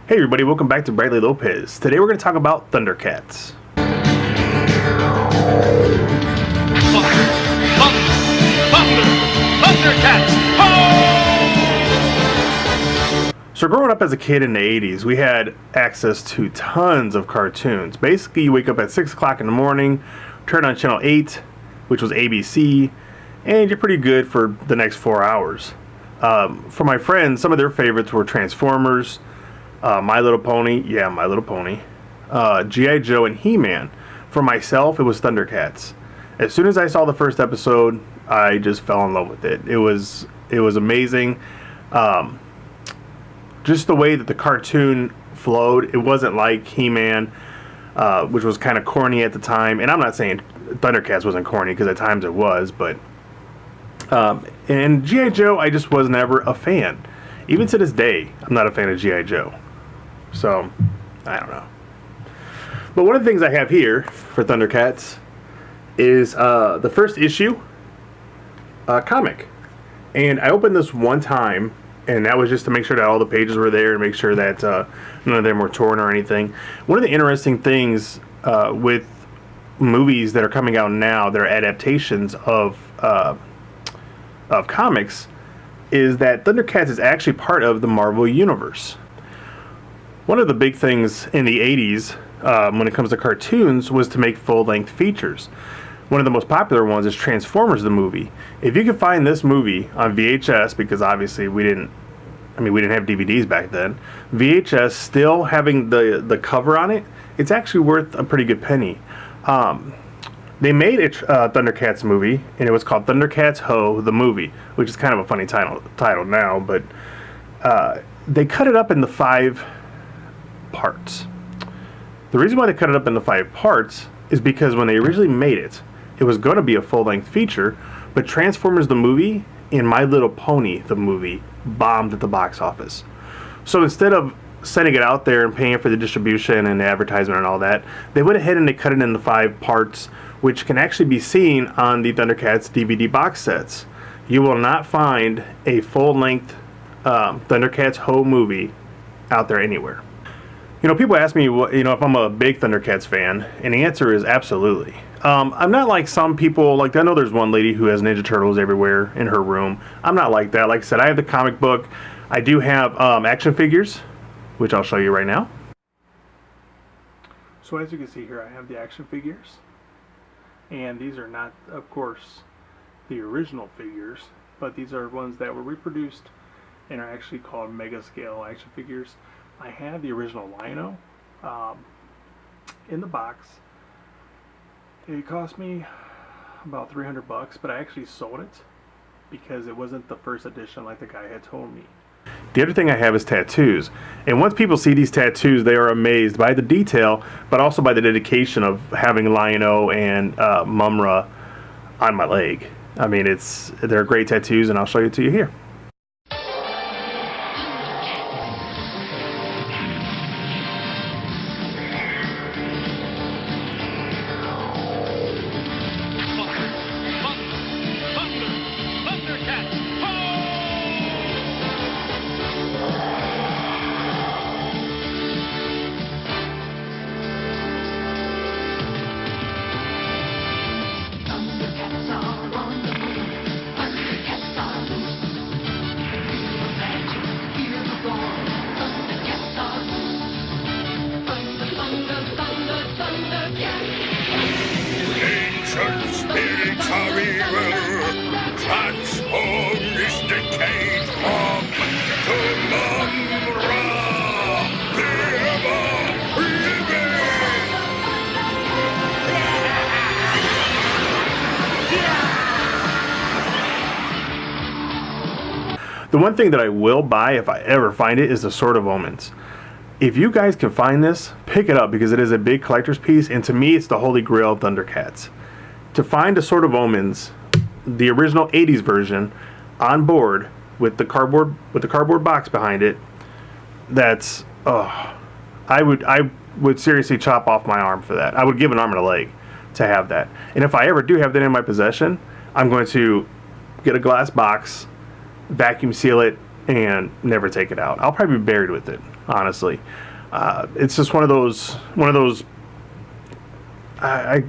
Hey everybody, welcome back to Bradley Lopez. Today we're going to talk about Thundercats. Thundercats! So growing up as a kid in the 80s, we had access to tons of cartoons. Basically, you wake up at 6 o'clock in the morning, turn on channel 8, which was ABC, and you're pretty good for the next 4 hours. For my friends, some of their favorites were Transformers, My Little Pony, My Little Pony, G.I. Joe, and He-Man. For myself, it was Thundercats. As soon as I saw the first episode, I just fell in love with it. It was amazing. Just the way that the cartoon flowed, it wasn't like He-Man, which was kind of corny at the time. And I'm not saying Thundercats wasn't corny, because at times it was, but and G.I. Joe, I just was never a fan. Even to this day, I'm not a fan of G.I. Joe. So, I don't know. But one of the things I have here for Thundercats is the first issue comic. And I opened this one time, and that was just to make sure that all the pages were there and make sure that none of them were torn or anything. One of the interesting things with movies that are coming out now that are adaptations of comics is that Thundercats is actually part of the Marvel Universe. One of the big things in the 80s when it comes to cartoons was to make full-length features. One of the most popular ones is Transformers the movie. If you could find this movie on VHS, because obviously we didn't have DVDs back then, VHS still having the cover on it, it's actually worth a pretty good penny. They made a Thundercats movie, and it was called Thundercats Ho! The Movie, which is kind of a funny title now, but they cut it up into 5 parts. The reason why they cut it up into 5 parts is because when they originally made it, it was going to be a full-length feature, but Transformers the movie and My Little Pony the movie bombed at the box office. So instead of sending it out there and paying for the distribution and the advertisement and all that, they went ahead and they cut it into 5 parts, which can actually be seen on the Thundercats DVD box sets. You will not find a full-length Thundercats Ho! Movie out there anywhere. You know, people ask me, if I'm a big Thundercats fan, and the answer is absolutely. I'm not like some people. Like, I know there's one lady who has Ninja Turtles everywhere in her room. I'm not like that. Like I said, I have the comic book. I do have action figures, which I'll show you right now. So as you can see here, I have the action figures. And these are not, of course, the original figures, but these are ones that were reproduced and are actually called mega scale action figures. I have the original Lion-O in the box. It cost me about $300, but I actually sold it because it wasn't the first edition like the guy had told me. The other thing I have is tattoos. And once people see these tattoos, they are amazed by the detail, but also by the dedication of having Lion-O and Mumra on my leg. I mean, they're great tattoos, and I'll show you to you here. Ancient spirits of evil, transform this decayed form to Mumra, the ever-living. The one thing that I will buy if I ever find it is the Sword of Omens. If you guys can find this, pick it up because it is a big collector's piece, and to me it's the holy grail of Thundercats. To find a Sword of Omens, the original 80s version, on board with the cardboard box behind it, that's I would seriously chop off my arm for that. I would give an arm and a leg to have that. And if I ever do have that in my possession, I'm going to get a glass box, vacuum seal it, and never take it out. I'll probably be buried with it. honestly. It's just one of those I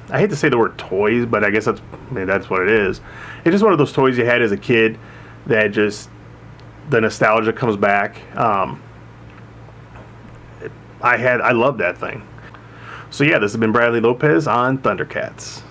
hate to say the word toys, but I guess that's what it is. It's just one of those toys you had as a kid that just the nostalgia comes back. I love that thing. So yeah, this has been Bradley Lopez on Thundercats.